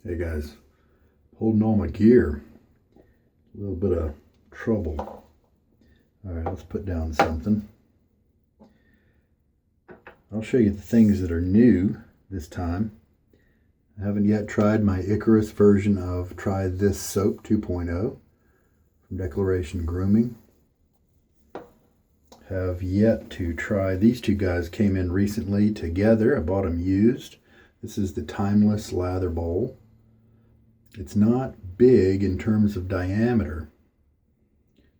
Hey guys, holding all my gear. A little bit of trouble. Alright, let's put down something. I'll show you the things that are new this time. I haven't yet tried my Icarus version of Try This Soap 2.0 from Declaration Grooming. Have yet to try, these two guys came in recently together. I bought them used. This is the Timeless Lather Bowl. It's not big in terms of diameter,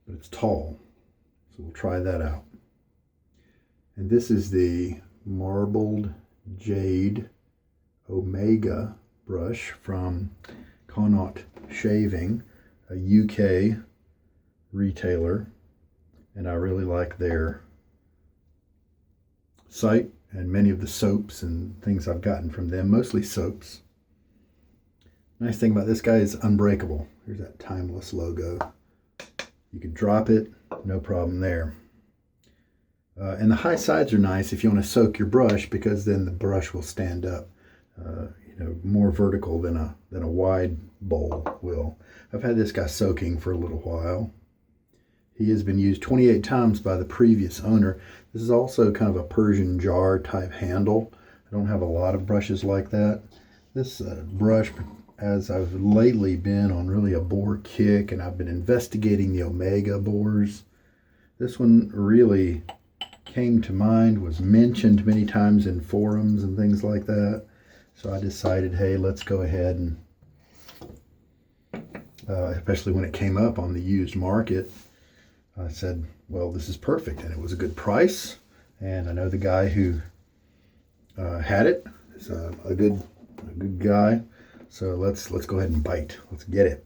but it's tall. So we'll try that out. And this is the Marbled Jade Omega brush from Connaught Shaving, a UK retailer. And I really like their site and many of the soaps and things I've gotten from them, mostly soaps. Nice thing about this guy is unbreakable. Here's that Timeless logo. You can drop it, no problem there. And the high sides are nice if you want to soak your brush, because then the brush will stand up, more vertical than a wide bowl will. I've had this guy soaking for a little while. He has been used 28 times by the previous owner. This is also kind of a Persian jar type handle. I don't have a lot of brushes like that. This brush, as I've lately been on really a bore kick, and I've been investigating the Omega bores, this one really came to mind, was mentioned many times in forums and things like that. So I decided, hey, let's go ahead and, especially when it came up on the used market, I said, well, this is perfect. And it was a good price. And I know the guy who had it is a good guy. So let's go ahead and bite. Let's get it.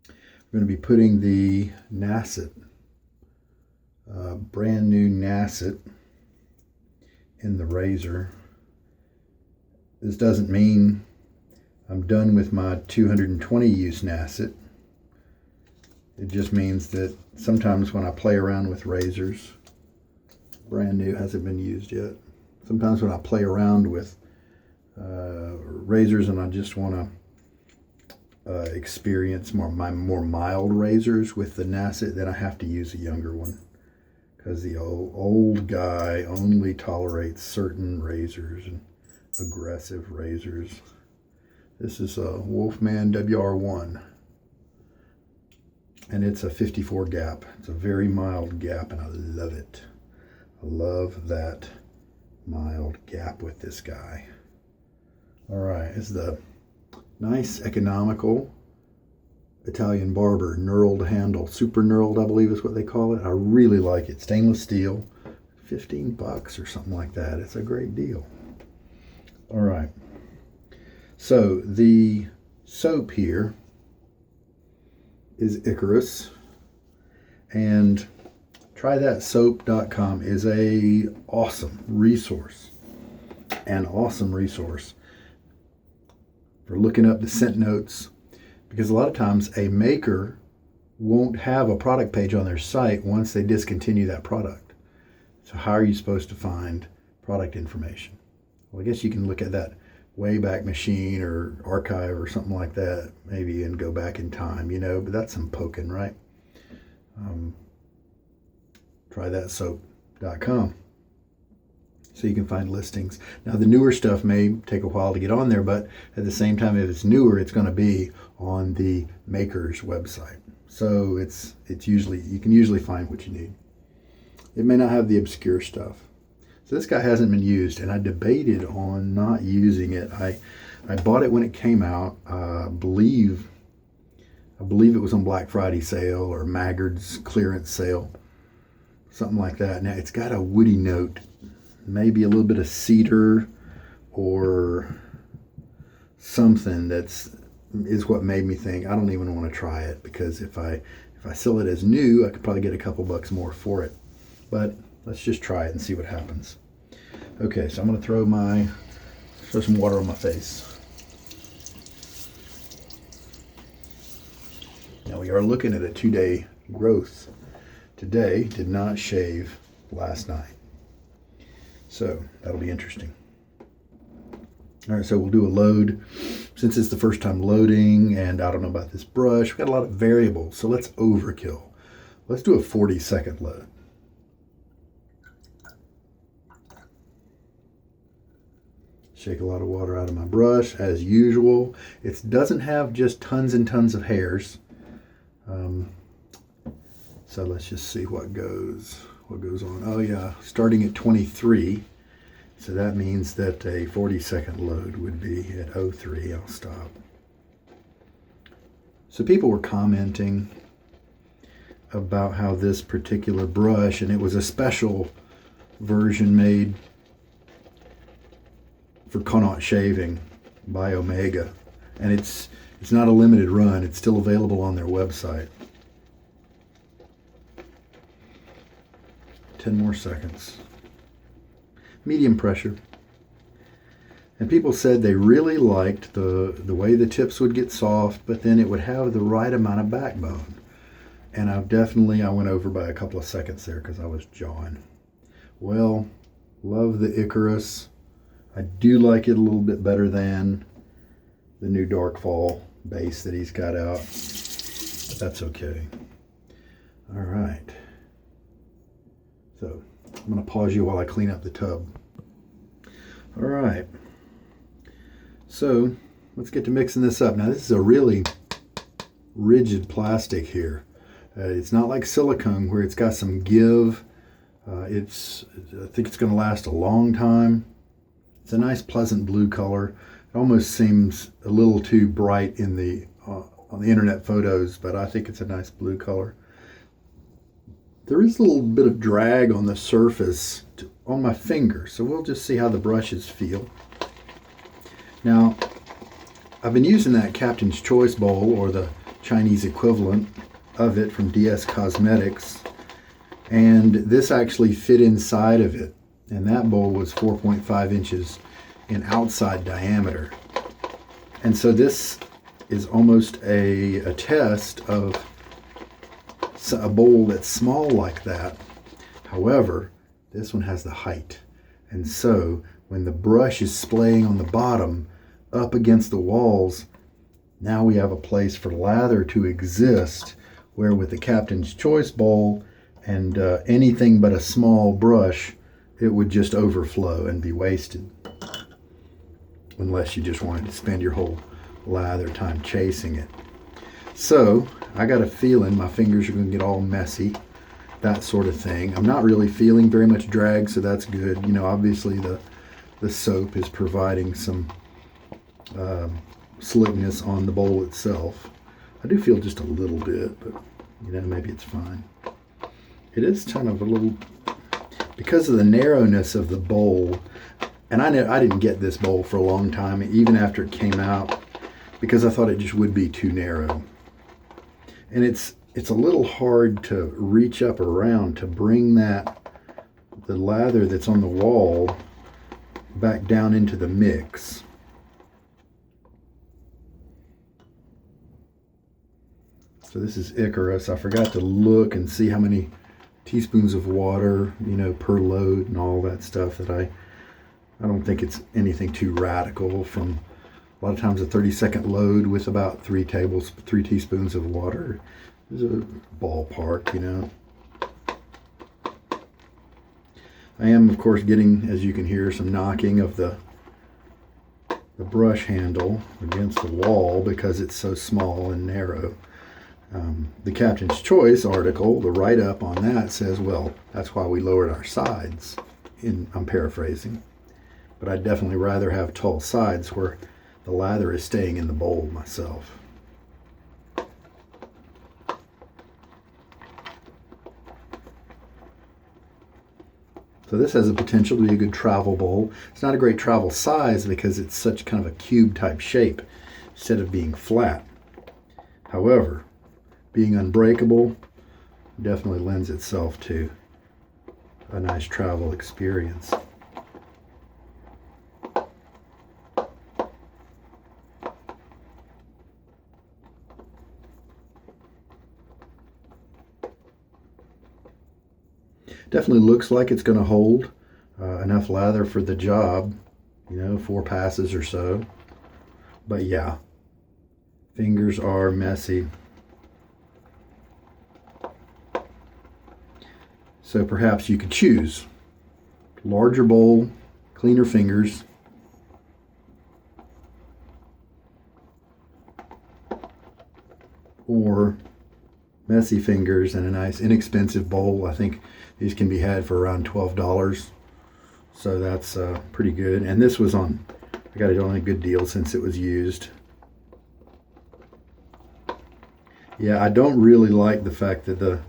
We're going to be putting the Nacet, brand new Nacet, in the razor. This doesn't mean I'm done with my 220 use Nacet. It just means that sometimes when I play around with razors, brand new, hasn't been used yet. Sometimes when I play around with razors and I just want to experience more mild razors with the Nacet, then I have to use a younger one, because the old guy only tolerates certain razors and aggressive razors. This is a Wolfman WR1, and it's a 54 gap. It's a very mild gap, and I love it. I love that mild gap with this guy. All right, it's the nice, economical Italian barber knurled handle. Super knurled, I believe is what they call it. I really like it. Stainless steel, 15 bucks or something like that. It's a great deal. All right. So the soap here is Icarus, and trythatsoap.com is a awesome resource. An awesome resource for looking up the scent notes, because a lot of times a maker won't have a product page on their site once they discontinue that product. So how are you supposed to find product information? Well, I guess you can look at that Wayback Machine or archive or something like that, maybe, and go back in time, but that's some poking, right? Trythatsoap.com. So you can find listings. Now the newer stuff may take a while to get on there, but at the same time, if it's newer, it's going to be on the maker's website. So it's usually, you can usually find what you need. It may not have the obscure stuff. So this guy hasn't been used, and I debated on not using it. I bought it when it came out. I believe it was on Black Friday sale or Maggard's clearance sale, something like that. Now it's got a woody note, maybe a little bit of cedar or something is what made me think I don't even want to try it, because if I sell it as new, I could probably get a couple bucks more for it. But let's just try it and see what happens. Okay, so I'm going to throw some water on my face. Now we are looking at a 2-day growth. Today did not shave last night. So that'll be interesting. All right, so we'll do a load. Since it's the first time loading, and I don't know about this brush, we've got a lot of variables, so let's overkill. Let's do a 40-second load. Shake a lot of water out of my brush, as usual. It doesn't have just tons and tons of hairs. So let's just see what goes on. Oh yeah, starting at 23. So that means that a 40-second load would be at 03. I'll stop. So people were commenting about how this particular brush, and it was a special version made for Connaught shaving by Omega. And it's not a limited run. It's still available on their website. 10 more seconds. Medium pressure. And people said they really liked the way the tips would get soft, but then it would have the right amount of backbone. And I went over by a couple of seconds there because I was jawing. Well, love the Icarus. I do like it a little bit better than the new Darkfall base that he's got out. But that's okay. All right. So I'm going to pause you while I clean up the tub. All right. So let's get to mixing this up. Now this is a really rigid plastic here. It's not like silicone where it's got some give. I think it's going to last a long time. It's a nice pleasant blue color. It almost seems a little too bright in on the internet photos, but I think it's a nice blue color. There is a little bit of drag on the surface on my finger, so we'll just see how the brushes feel. Now, I've been using that Captain's Choice bowl, or the Chinese equivalent of it from DS Cosmetics, and this actually fit inside of it, and that bowl was 4.5 inches in outside diameter. And so this is almost a test of a bowl that's small like that. However, this one has the height. And so when the brush is splaying on the bottom up against the walls, now we have a place for lather to exist, where with the Captain's Choice bowl and anything but a small brush, it would just overflow and be wasted. Unless you just wanted to spend your whole lather time chasing it. So I got a feeling my fingers are going to get all messy, that sort of thing. I'm not really feeling very much drag, so that's good. You know, obviously the soap is providing some slickness on the bowl itself. I do feel just a little bit, but you know, maybe it's fine. It is kind of a little, because of the narrowness of the bowl, and I didn't get this bowl for a long time, even after it came out, because I thought it just would be too narrow. And it's a little hard to reach up around to bring the lather that's on the wall back down into the mix. So this is Icarus. I forgot to look and see how many teaspoons of water, you know, per load and all that stuff. That I don't think it's anything too radical. From a lot of times a 30-second load with about 3 teaspoons of water is a ballpark, you know. I am, of course, getting, as you can hear, some knocking of the brush handle against the wall because it's so small and narrow. The Captain's Choice article, the write-up on that says, well, that's why we lowered our sides. I'm paraphrasing. But I'd definitely rather have tall sides where the lather is staying in the bowl myself. So this has the potential to be a good travel bowl. It's not a great travel size because it's such kind of a cube type shape instead of being flat. However, being unbreakable definitely lends itself to a nice travel experience. Definitely looks like it's going to hold enough lather for the job. you know, 4 passes or so. But yeah, fingers are messy. So perhaps you could choose larger bowl, cleaner fingers, or messy fingers and a nice inexpensive bowl. I think these can be had for around $12. So that's pretty good. And this was on, I got it on a good deal since it was used. Yeah, I don't really like the fact that the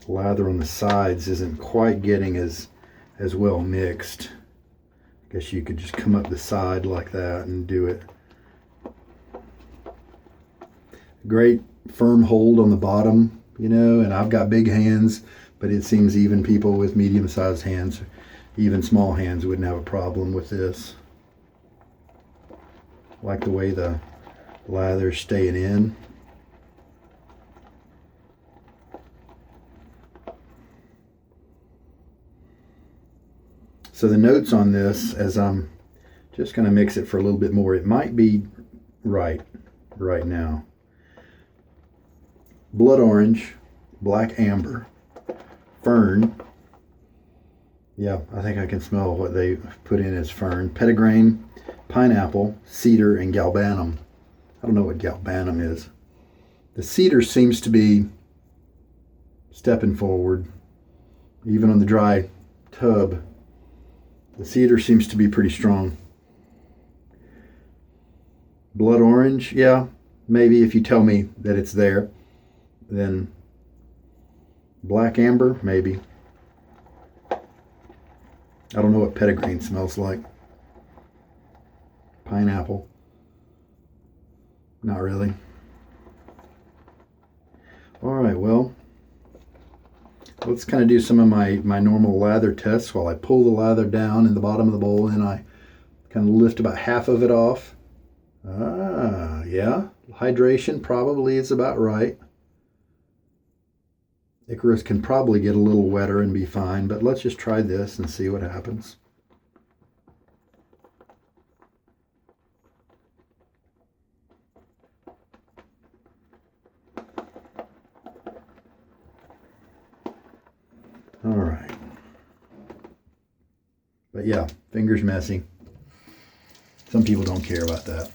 lather on the sides isn't quite getting as well mixed. I guess you could just come up the side like that and do it. Great firm hold on the bottom, you know, and I've got big hands, but it seems even people with medium-sized hands, even small hands, wouldn't have a problem with this. Like the way the lather's staying in. So the notes on this, as I'm just going to mix it for a little bit more, it might be right now. Blood orange, black amber, fern. Yeah, I think I can smell what they put in as fern. Petitgrain, pineapple, cedar, and galbanum. I don't know what galbanum is. The cedar seems to be stepping forward, even on the dry tub. The cedar seems to be pretty strong. Blood orange, yeah, maybe if you tell me that it's there. Then black amber, maybe. I don't know what petitgrain smells like. Pineapple, not really. All right, well, let's kind of do some of my normal lather tests while I pull the lather down in the bottom of the bowl and I kind of lift about half of it off. Yeah, hydration probably is about right. Icarus can probably get a little wetter and be fine, but let's just try this and see what happens. All right. But yeah, fingers messy. Some people don't care about that.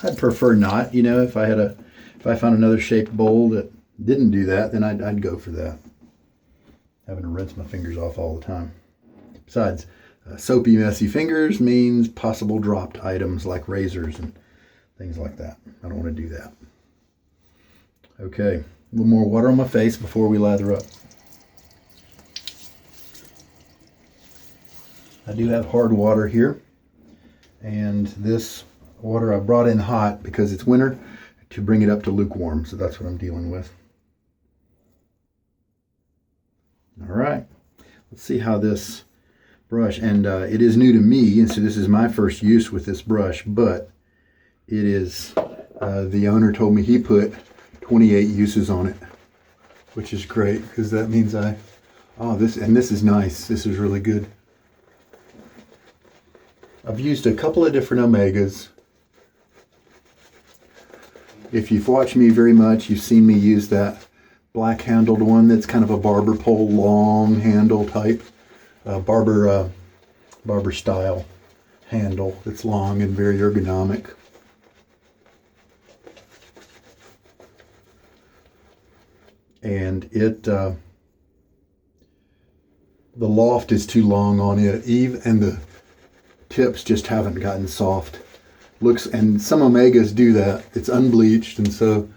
I'd prefer not, you know, if I found another shaped bowl that didn't do that, then I'd go for that. Having to rinse my fingers off all the time. Besides, soapy, messy fingers means possible dropped items like razors and things like that. I don't want to do that. Okay, a little more water on my face before we lather up. I do have hard water here, and this water I brought in hot because it's winter to bring it up to lukewarm, so that's what I'm dealing with. All right, let's see how this brush, and it is new to me, and so this is my first use with this brush, but it is, the owner told me he put 28 uses on it, which is great, because that means this is nice. This is really good. I've used a couple of different Omegas. If you've watched me very much, you've seen me use that black handled one that's kind of a barber pole, long handle type, barber style handle that's long and very ergonomic. And it, the loft is too long on it, and the tips just haven't gotten soft. And some Omegas do that. It's unbleached, and so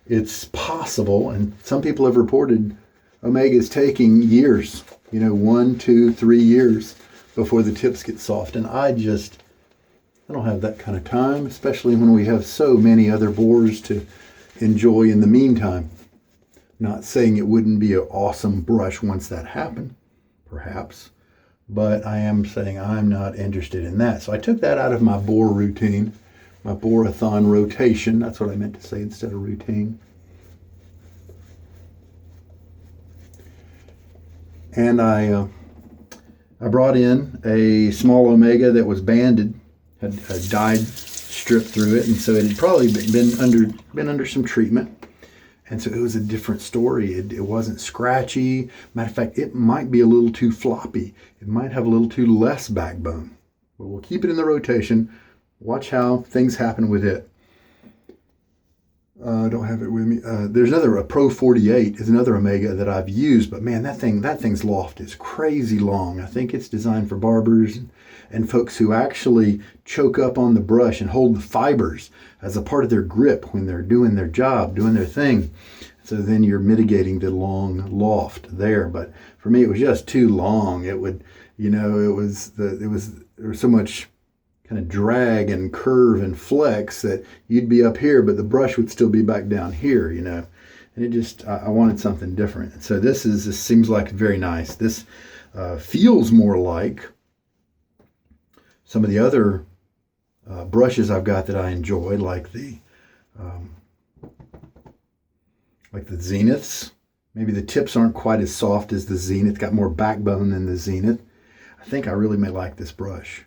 it's possible, and some people have reported Omegas taking years, 1, 2, 3 years before the tips get soft. And I don't have that kind of time, especially when we have so many other bores to enjoy in the meantime. Not saying it wouldn't be an awesome brush once that happened, perhaps, but I am saying I'm not interested in that. So I took that out of my bore routine, my borathon rotation. That's what I meant to say instead of routine. And I I brought in a small Omega that was banded, had a dyed strip through it, and so it had probably been under some treatment. And so it was a different story. It wasn't scratchy. Matter of fact, it might be a little too floppy. It might have a little too less backbone. But we'll keep it in the rotation. Watch how things happen with it. I don't have it with me. There's a Pro 48 is another Omega that I've used, but man, that thing's loft is crazy long. I think it's designed for barbers and folks who actually choke up on the brush and hold the fibers as a part of their grip when they're doing their job, doing their thing. So then you're mitigating the long loft there. But for me, it was just too long. It would, there was so much kind of drag and curve and flex that you'd be up here, but the brush would still be back down here, and it just, I wanted something different. So this seems like very nice. This feels more like some of the other brushes I've got that I enjoy, like the Zeniths. Maybe the tips aren't quite as soft as the Zenith, got more backbone than the Zenith. I think I really may like this brush,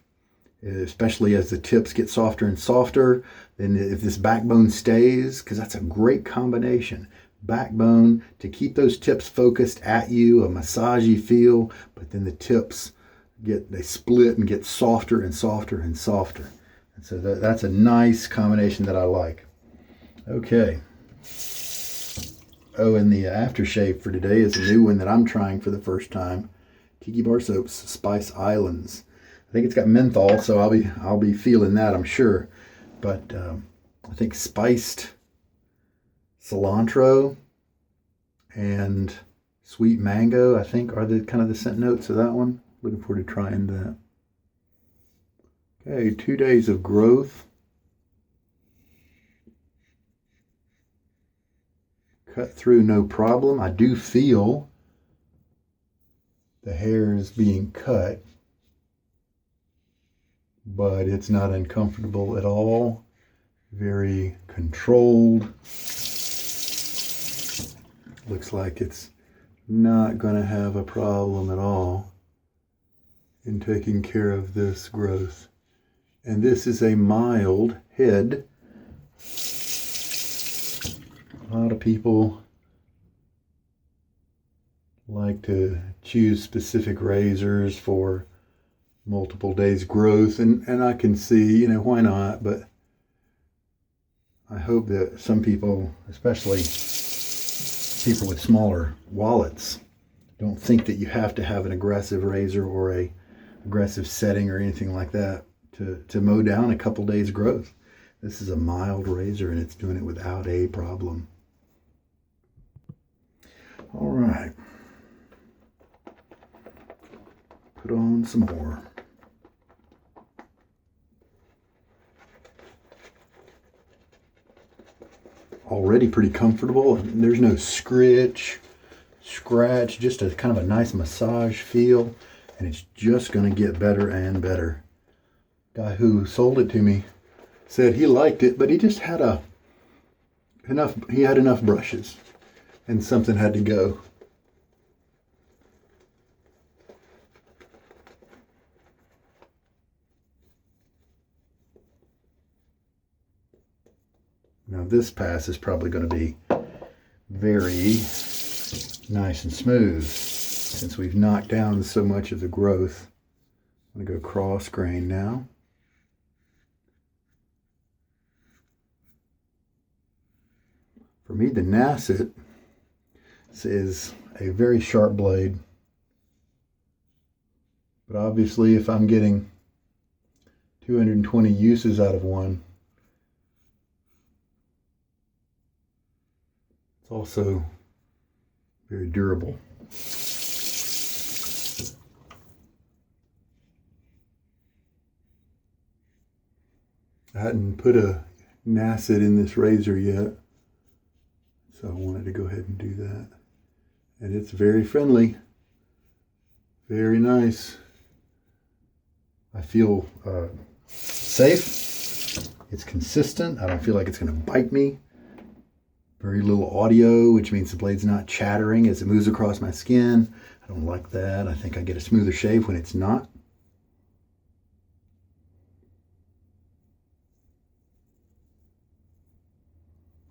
especially as the tips get softer and softer. Then if this backbone stays, because that's a great combination. Backbone to keep those tips focused at you, a massagey feel, but then the tips they split and get softer and softer and softer. And so that's a nice combination that I like. Okay. Oh, and the aftershave for today is a new one that I'm trying for the first time. Tiki Bar Soaps Spice Islands. I think it's got menthol, so I'll be feeling that, I'm sure. But I think spiced cilantro and sweet mango, I think, are the kind of the scent notes of that one. Looking forward to trying that. Okay, 2 days of growth. Cut through no problem. I do feel the hair is being cut, but it's not uncomfortable at all. Very controlled. Looks like it's not going to have a problem at all in taking care of this growth. And this is a mild head. A lot of people like to choose specific razors for multiple days growth, and I can see, why not, but I hope that some people, especially people with smaller wallets, don't think that you have to have an aggressive razor or a aggressive setting or anything like that to mow down a couple days growth. This is a mild razor and it's doing it without a problem. All right. Put on some more. Already pretty comfortable. There's no scratch, just a kind of a nice massage feel, and it's just going to get better and better. Guy who sold it to me said he liked it, but he just had enough brushes, and something had to go. Now this pass is probably going to be very nice and smooth since we've knocked down so much of the growth. I'm going to go cross grain now. For me, the Nacet is a very sharp blade. But obviously, if I'm getting 220 uses out of one, it's also very durable. I hadn't put a Nacet in this razor yet, so I wanted to go ahead and do that. And it's very friendly, very nice. I feel safe. It's consistent. I don't feel like it's going to bite me. Very little audio, which means the blade's not chattering as it moves across my skin. I don't like that. I think I get a smoother shave when it's not.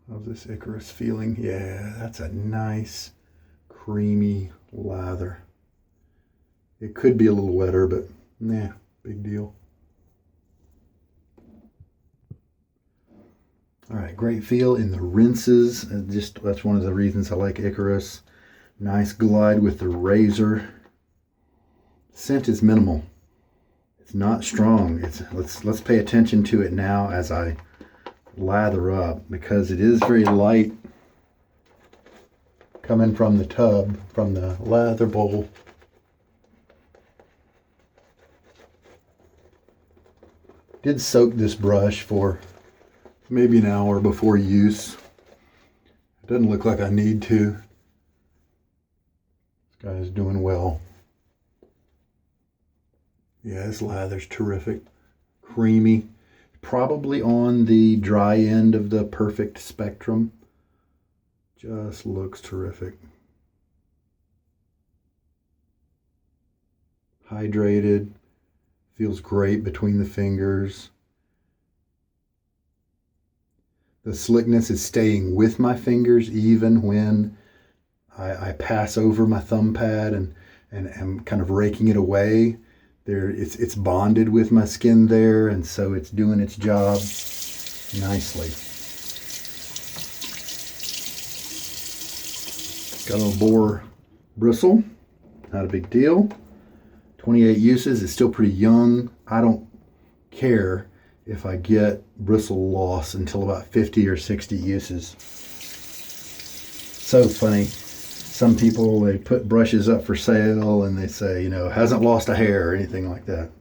How's this Icarus feeling? Yeah, that's a nice, creamy lather. It could be a little wetter, but nah, big deal. All right, great feel in the rinses. That's one of the reasons I like Icarus. Nice glide with the razor. Scent is minimal. It's not strong. Let's pay attention to it now as I lather up, because it is very light coming from the tub, from the lather bowl. Did soak this brush for maybe an hour before use. It doesn't look like I need to. This guy is doing well. Yeah, this lather's terrific. Creamy. Probably on the dry end of the perfect spectrum. Just looks terrific. Hydrated. Feels great between the fingers. The slickness is staying with my fingers even when I pass over my thumb pad and am kind of raking it away. It's bonded with my skin there, and so it's doing its job nicely. Got a little boar bristle, not a big deal. 28 uses, it's still pretty young. I don't care if I get bristle loss until about 50 or 60 uses. So funny. Some people, they put brushes up for sale and they say, hasn't lost a hair or anything like that.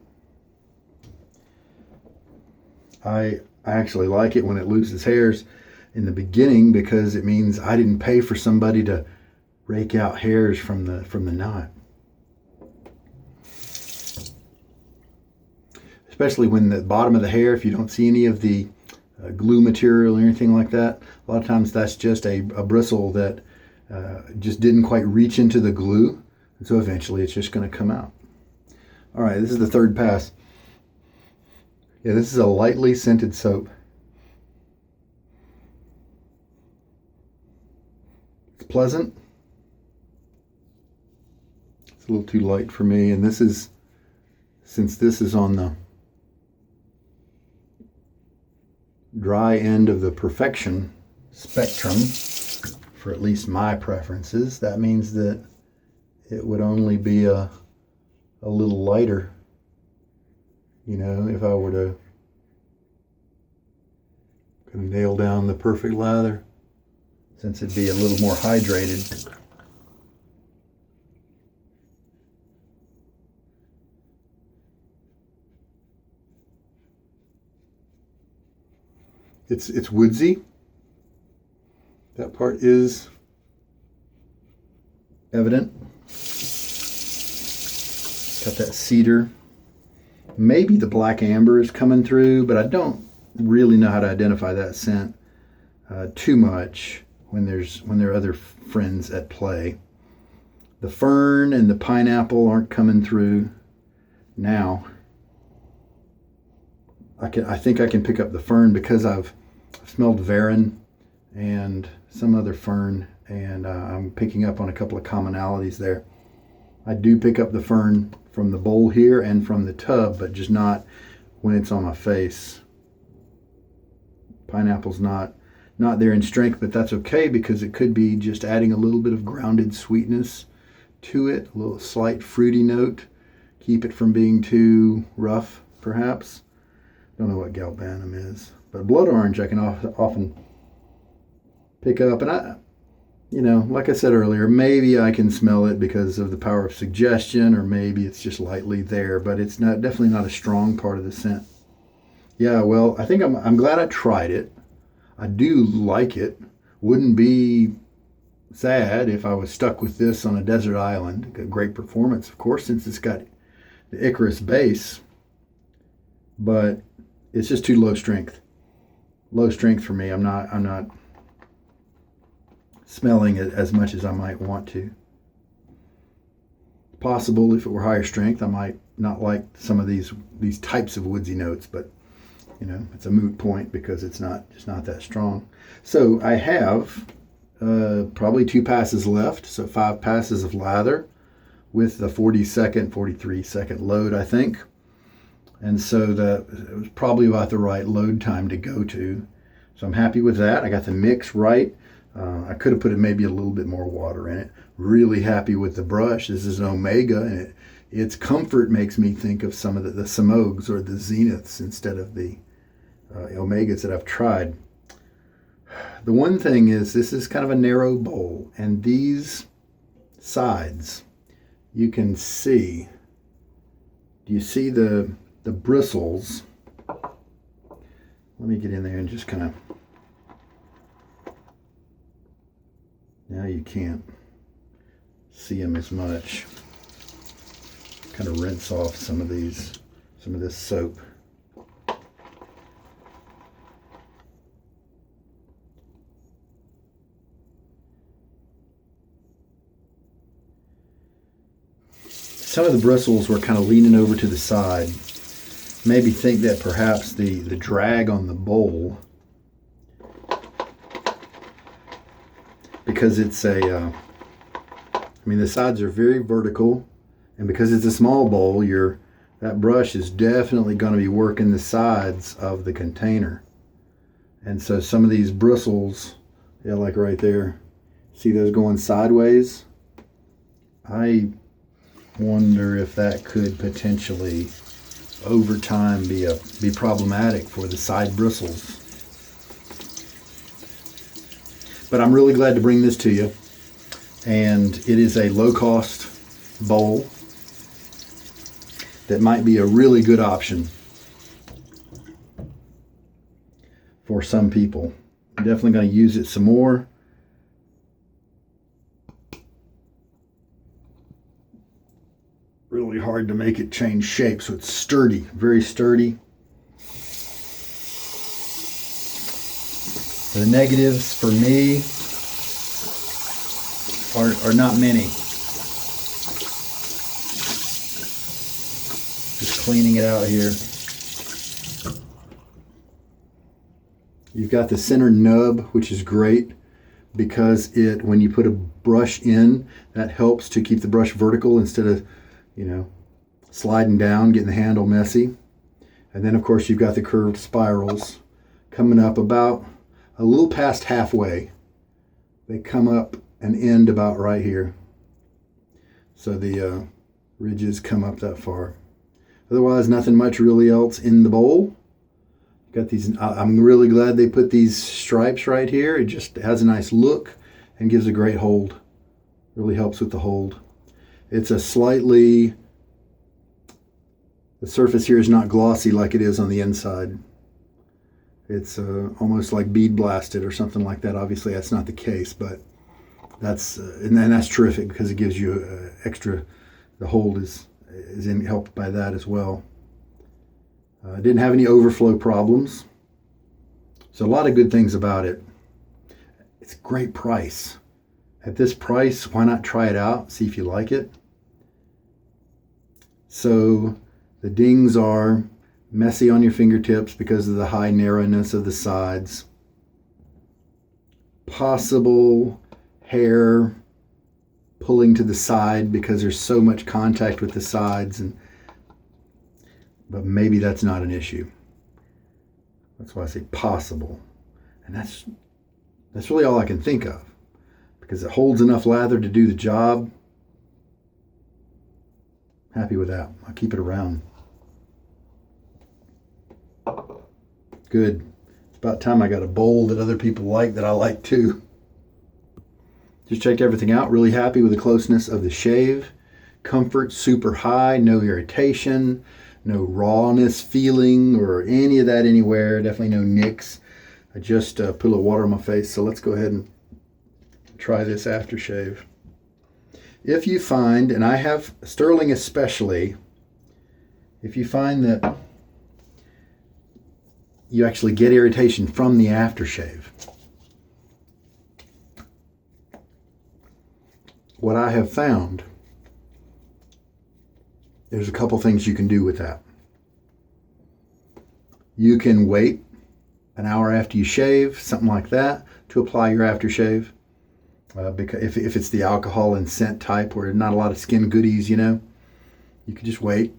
I actually like it when it loses hairs in the beginning, because it means I didn't pay for somebody to rake out hairs from the knot. Especially when the bottom of the hair, if you don't see any of the glue material or anything like that, a lot of times that's just a bristle that just didn't quite reach into the glue, and so eventually it's just going to come out. All right, this is the third pass. Yeah, this is a lightly scented soap. It's pleasant. It's a little too light for me, and since this is on the dry end of the perfection spectrum, for at least my preferences, that means that it would only be a little lighter, if I were to nail down the perfect lather, since it'd be a little more hydrated. It's woodsy. That part is evident. Got that cedar. Maybe the black amber is coming through, but I don't really know how to identify that scent too much when there are other friends at play. The fern and the pineapple aren't coming through now. I think I can pick up the fern because I've smelled Varan and some other fern, and I'm picking up on a couple of commonalities there. I do pick up the fern from the bowl here and from the tub, but just not when it's on my face. Pineapple's not there in strength, but that's okay, because it could be just adding a little bit of grounded sweetness to it, a little slight fruity note. Keep it from being too rough, perhaps. Don't know what galbanum is, but blood orange I can often pick up, and I like I said earlier, maybe I can smell it because of the power of suggestion, or maybe it's just lightly there, but it's definitely not a strong part of the scent. Yeah, well, I think I'm glad I tried it. I do like it. Wouldn't be sad if I was stuck with this on a desert island. A great performance, of course, since it's got the Icarus base, but it's just too low strength. Low strength for me. I'm not smelling it as much as I might want to. Possible if it were higher strength, I might not like some of these types of woodsy notes, but you know, it's a moot point because it's just not that strong. So I have probably 2 passes left, so 5 passes of lather with the 43 second load, I think. And so it was probably about the right load time to go to. So I'm happy with that. I got the mix right. I could have put maybe a little bit more water in it. Really happy with the brush. This is an Omega, and its comfort makes me think of some of the Samogs or the Zeniths instead of the Omegas that I've tried. The one thing is, this is kind of a narrow bowl, and these sides, you can see, do you see the bristles? Let me get in there and just kind of, now you can't see them as much. Kind of rinse off some of this soap. Some of the bristles were kind of leaning over to the side. Maybe think that perhaps the drag on the bowl, because it's the sides are very vertical, and because it's a small bowl, that brush is definitely going to be working the sides of the container. And so some of these bristles, yeah, like right there, see those going sideways? I wonder if that could potentially over time be problematic for the side bristles. But I'm really glad to bring this to you, and it is a low-cost bowl that might be a really good option for some people. I'm definitely going to use it some more. Really hard to make it change shape, so it's sturdy, very sturdy. The negatives for me are not many. Just cleaning it out here. You've got the center nub, which is great because when you put a brush in, that helps to keep the brush vertical instead of, sliding down, getting the handle messy. And then of course you've got the curved spirals coming up about a little past halfway. They come up and end about right here. So the ridges come up that far. Otherwise, nothing much really else in the bowl. Got these. I'm really glad they put these stripes right here. It just has a nice look and gives a great hold. Really helps with the hold. It's the surface here is not glossy like it is on the inside. It's almost like bead blasted or something like that. Obviously, that's not the case, but that's terrific because it gives you extra. The hold is helped by that as well. Didn't have any overflow problems. So a lot of good things about it. It's a great price. At this price, why not try it out? See if you like it. So the dings are messy on your fingertips because of the high narrowness of the sides. Possible hair pulling to the side because there's so much contact with the sides, but maybe that's not an issue. That's why I say possible. And that's really all I can think of, because it holds enough lather to do the job. Happy with that. I'll keep it around. Good. It's about time I got a bowl that other people like that I like too. Just checked everything out. Really happy with the closeness of the shave. Comfort super high. No irritation. No rawness feeling or any of that anywhere. Definitely no nicks. I just put a little water on my face. So let's go ahead and try this aftershave. If you find, and I have Sterling especially, if you find that you actually get irritation from the aftershave, what I have found there's a couple things you can do with that. You can wait an hour after you shave, something like that, to apply your aftershave. Because if it's the alcohol and scent type where not a lot of skin goodies, you can just wait.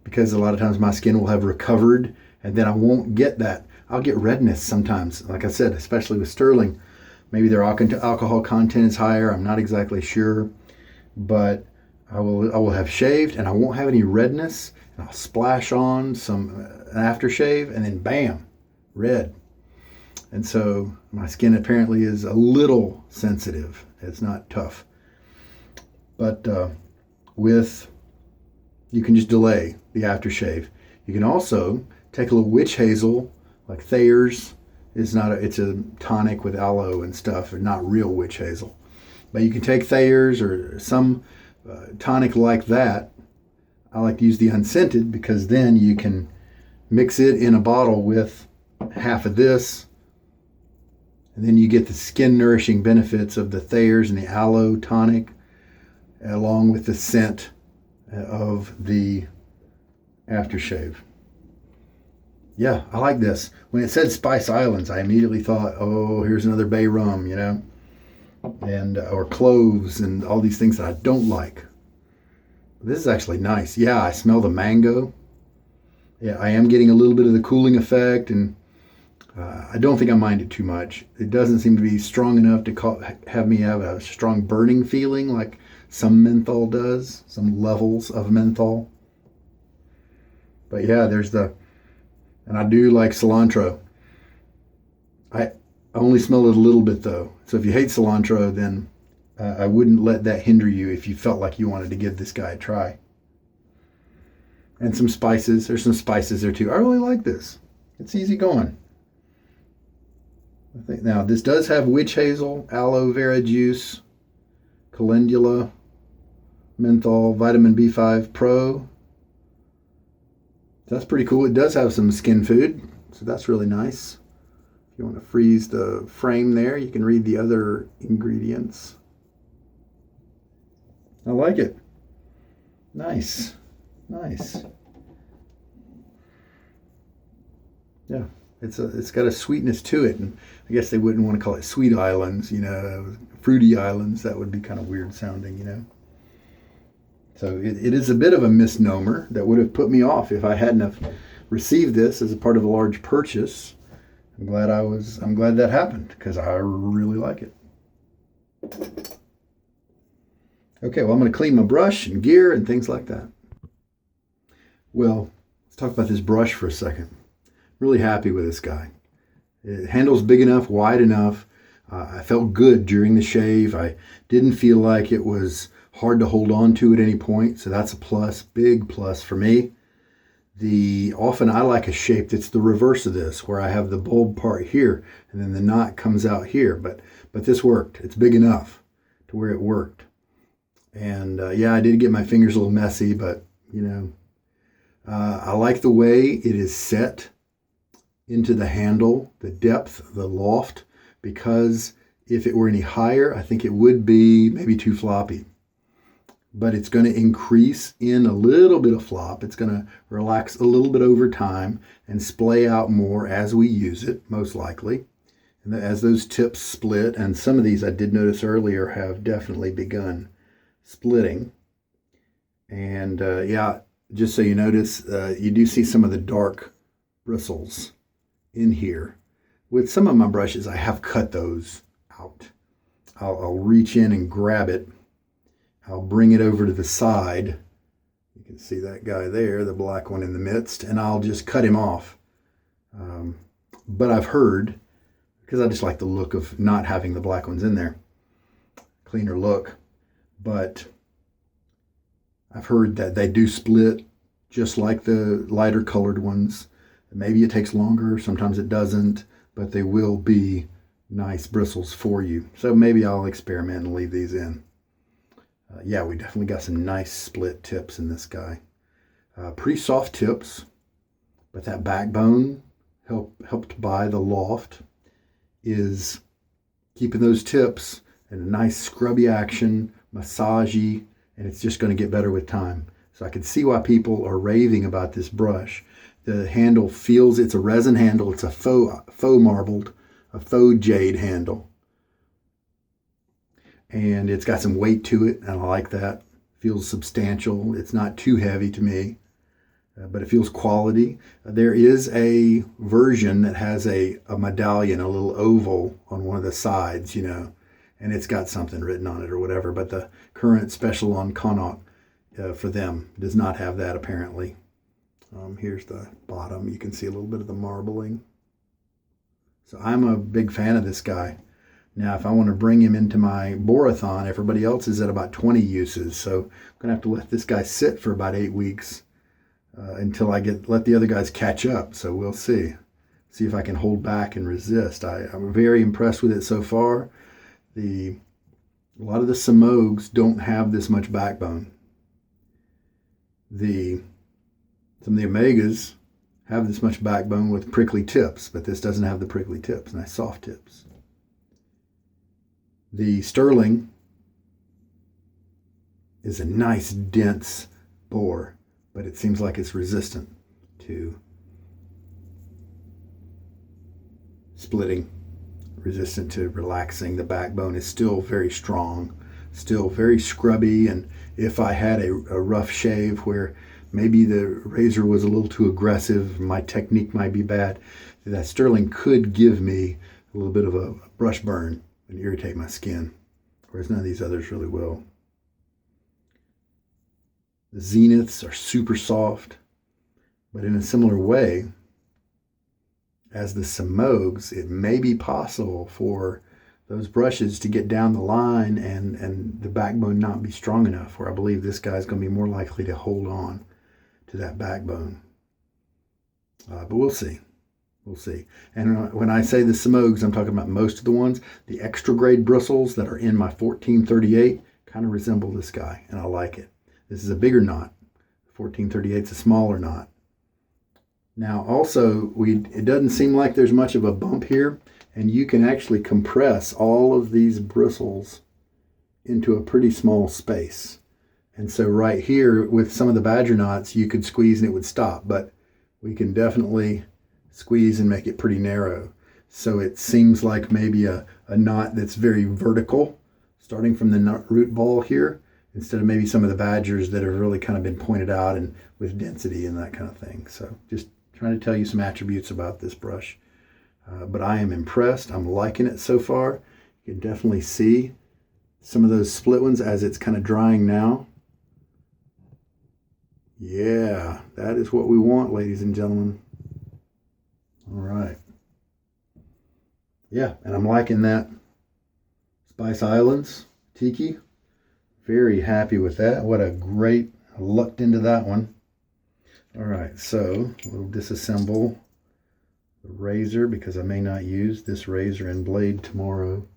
Because a lot of times my skin will have recovered and then I won't get that. I'll get redness sometimes, like I said, especially with sterling. Maybe their alcohol content is higher. I'm not exactly sure. But I will have shaved and I won't have any redness. And I'll splash on some an aftershave and then bam, red. And so my skin apparently is a little sensitive. It's not tough. But you can just delay the aftershave. You can also take a little witch hazel, like Thayer's. It's a tonic with aloe and stuff, and not real witch hazel. But you can take Thayer's or some tonic like that. I like to use the unscented because then you can mix it in a bottle with half of this, and then you get the skin nourishing benefits of the Thayer's and the aloe tonic, along with the scent of the aftershave. Yeah, I like this. When it said Spice Islands, I immediately thought, oh, here's another bay rum, and or cloves and all these things that I don't like. This is actually nice. Yeah, I smell the mango. Yeah, I am getting a little bit of the cooling effect, and I don't think I mind it too much. It doesn't seem to be strong enough to have me have a strong burning feeling like some menthol does, some levels of menthol. But yeah, and I do like cilantro. I only smell it a little bit though. So if you hate cilantro, then I wouldn't let that hinder you if you felt like you wanted to give this guy a try. And some spices. There's some spices there too. I really like this. It's easy going. I think now this does have witch hazel, aloe vera juice, calendula, menthol, vitamin B5 Pro. That's pretty cool. It does have some skin food, so that's really nice. If you want to freeze the frame there, you can read the other ingredients. I like it. Nice. Nice. Yeah, it's got a sweetness to it, and I guess they wouldn't want to call it Sweet Islands, Fruity Islands. That would be kind of weird sounding, So it is a bit of a misnomer that would have put me off if I hadn't have received this as a part of a large purchase. I'm glad that happened because I really like it. Okay, well, I'm going to clean my brush and gear and things like that. Well, let's talk about this brush for a second. Really happy with this guy. It handles big enough, wide enough. I felt good during the shave. I didn't feel like it was hard to hold on to at any point, so that's a plus, big plus for me. Often I like a shape that's the reverse of this, where I have the bulb part here and then the knot comes out here, but this worked. It's big enough to where it worked. And yeah, I did get my fingers a little messy, but I like the way it is set into the handle, the depth, the loft, because if it were any higher, I think it would be maybe too floppy. But it's going to increase in a little bit of flop. It's going to relax a little bit over time and splay out more as we use it, most likely. And as those tips split, and some of these I did notice earlier have definitely begun splitting. And yeah, just so you notice, you do see some of the dark bristles in here. With some of my brushes, I have cut those out. I'll reach in and grab it. I'll bring it over to the side. You can see that guy there, the black one in the midst, and I'll just cut him off. But I've heard, because I just like the look of not having the black ones in there, cleaner look, but I've heard that they do split just like the lighter colored ones. Maybe it takes longer, sometimes it doesn't, but they will be nice bristles for you. So maybe I'll experiment and leave these in. Yeah, we definitely got some nice split tips in this guy. Pretty soft tips, but that backbone helped by the loft is keeping those tips in a nice scrubby action, massagey, and it's just going to get better with time. So I can see why people are raving about this brush. The handle feels, it's a resin handle. It's a faux marbled, a faux jade handle. And it's got some weight to it, and I like that. Feels substantial. It's not too heavy to me, but it feels quality. There is a version that has a medallion, a little oval on one of the sides, you know, and it's got something written on it or whatever. But the current special on Connaught for them does not have that, apparently. Here's the bottom. You can see a little bit of the marbling. So I'm a big fan of this guy. Now, if I want to bring him into my borathon, everybody else is at about 20 uses. So I'm going to have to let this guy sit for about 8 weeks until I let the other guys catch up. So we'll see. See if I can hold back and resist. I'm very impressed with it so far. A lot of the Moweds don't have this much backbone. Some of the Omegas have this much backbone with prickly tips, but this doesn't have the prickly tips, nice soft tips. The sterling is a nice dense bore, but it seems like it's resistant to splitting, resistant to relaxing. The backbone is still very strong, still very scrubby, and if I had a rough shave where maybe the razor was a little too aggressive, my technique might be bad, that sterling could give me a little bit of a brush burn and irritate my skin, whereas none of these others really will. The zeniths are super soft, but in a similar way as the Moweds, it may be possible for those brushes to get down the line and the backbone not be strong enough, where I believe this guy's going to be more likely to hold on to that backbone. But we'll see. We'll see. And when I say the Moweds, I'm talking about most of the ones. The extra grade bristles that are in my 1438 kind of resemble this guy, and I like it. This is a bigger knot. 1438 is a smaller knot. Now also, it doesn't seem like there's much of a bump here, and you can actually compress all of these bristles into a pretty small space. And so right here, with some of the badger knots, you could squeeze and it would stop, but we can definitely squeeze and make it pretty narrow. So it seems like maybe a knot that's very vertical, starting from the nut root ball here, instead of maybe some of the badgers that have really kind of been pointed out and with density and that kind of thing. So just trying to tell you some attributes about this brush. But I am impressed. I'm liking it so far. You can definitely see some of those split ones as it's kind of drying now. Yeah, that is what we want, ladies and gentlemen. All right. Yeah, and I'm liking that Spice Islands Tiki. Very happy with that. What a great, I lucked into that one. All right, so we'll disassemble the razor because I may not use this razor and blade tomorrow.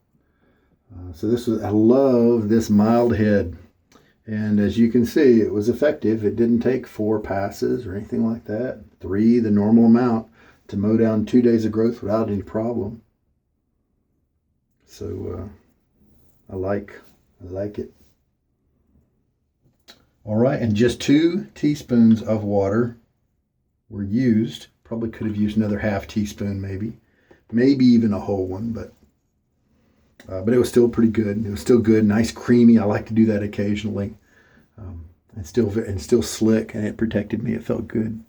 I love this mild head. And as you can see, it was effective. It didn't take 4 passes or anything like that. 3, the normal amount, to mow down 2 days of growth without any problem. So I like it. All right, and just 2 teaspoons of water were used. Probably could have used another half teaspoon, maybe even a whole one, but it was still pretty good. It was still good, nice, creamy. I like to do that occasionally, and still slick, and it protected me. It felt good.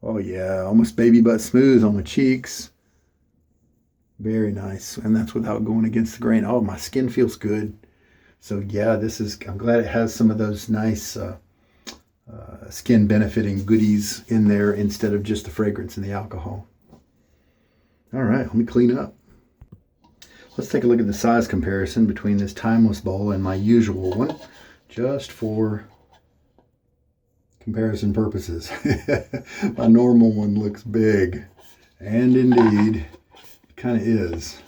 Oh yeah, almost baby butt smooth on the cheeks. Very nice, and that's without going against the grain. Oh, my skin feels good. So yeah, I'm glad it has some of those nice skin benefiting goodies in there instead of just the fragrance and the alcohol. All right, let me clean up. Let's take a look at the size comparison between this timeless bowl and my usual one, just for comparison purposes. My normal one looks big, and indeed, it kind of is.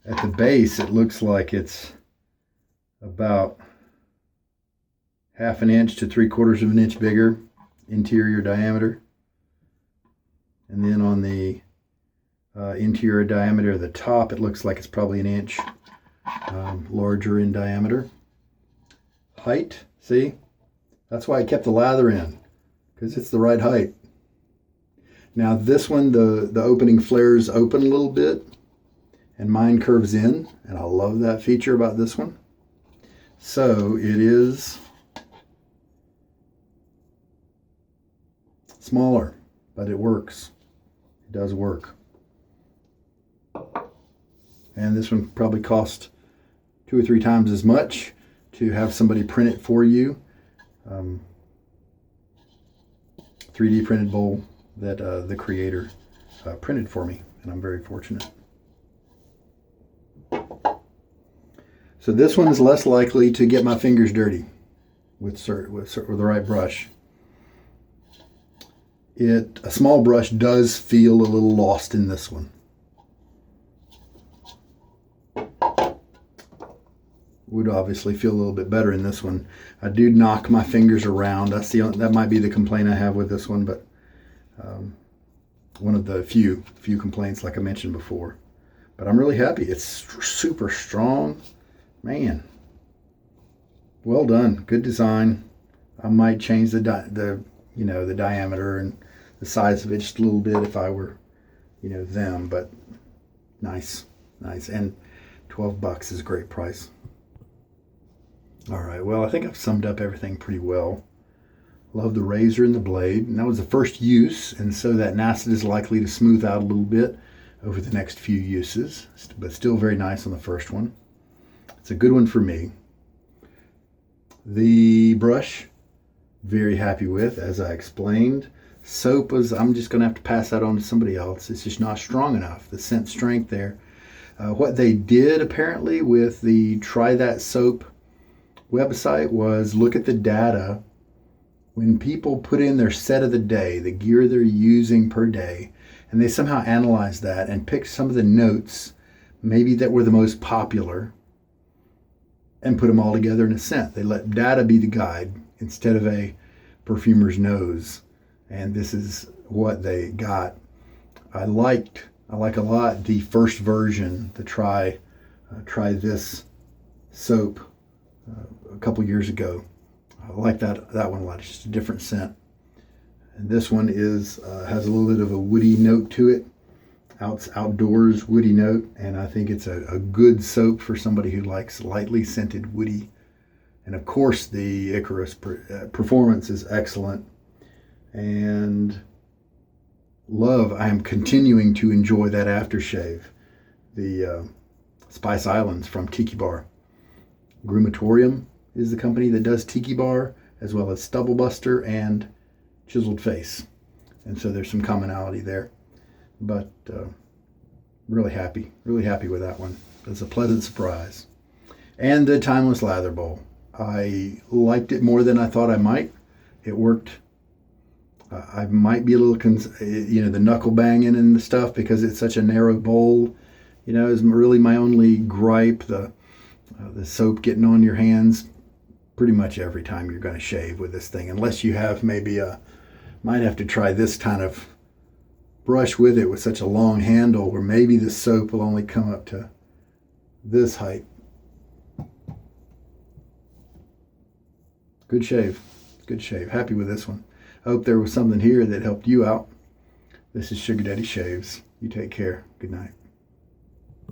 At the base, it looks like it's about 1/2 inch to 3/4 of an inch bigger interior diameter. And then on the interior diameter of the top, it looks like it's probably 1 inch larger in diameter. Height, see? That's why I kept the lather in, because it's the right height. Now this one, the opening flares open a little bit, and mine curves in, and I love that feature about this one. So it is smaller, but it works. It does work. And this one probably cost 2 or 3 times as much to have somebody print it for you. 3D printed bowl that the creator printed for me, and I'm very fortunate. So this one is less likely to get my fingers dirty with the right brush. A small brush does feel a little lost in this one. Would obviously feel a little bit better in this one. I do knock my fingers around. That might be the complaint I have with this one, but one of the few complaints, like I mentioned before. But I'm really happy. It's super strong, man. Well done. Good design. I might change the diameter and the size of it just a little bit if I were, them. But nice. And $12 is a great price. All right, well, I think I've summed up everything pretty well. Love the razor and the blade, and that was the first use, and so that Nacet is likely to smooth out a little bit over the next few uses, but still very nice on the first one. It's a good one for me. The brush, very happy with, as I explained. Soap I'm just going to have to pass that on to somebody else. It's just not strong enough, the scent strength there. What they did apparently with the Try That Soap website was look at the data when people put in their set of the day, the gear they're using per day, and they somehow analyzed that and picked some of the notes maybe that were the most popular and put them all together in a scent. They let data be the guide instead of a perfumer's nose, and this is what they got. I like a lot the first version, the Try This soap a couple years ago. I like that one a lot. It's just a different scent. And this one has a little bit of a woody note to it, outdoors woody note, and I think it's a good soap for somebody who likes lightly scented woody. And of course, the Icarus performance is excellent, and I am continuing to enjoy that aftershave, the Spice Islands from Tiki Bar. Groomatorium is the company that does Tiki Bar, as well as Stubble Buster and Chiseled Face. And so there's some commonality there. But really happy with that one. It's a pleasant surprise. And the Timeless Lather Bowl. I liked it more than I thought I might. It worked. I might be a little, the knuckle banging and the stuff because it's such a narrow bowl. Is really my only gripe. The soap getting on your hands pretty much every time you're going to shave with this thing, unless you have might have to try this kind of brush with it with such a long handle where maybe the soap will only come up to this height. Good shave. Happy with this one. I hope there was something here that helped you out. This is Sugar Daddy Shaves. You take care. Good night.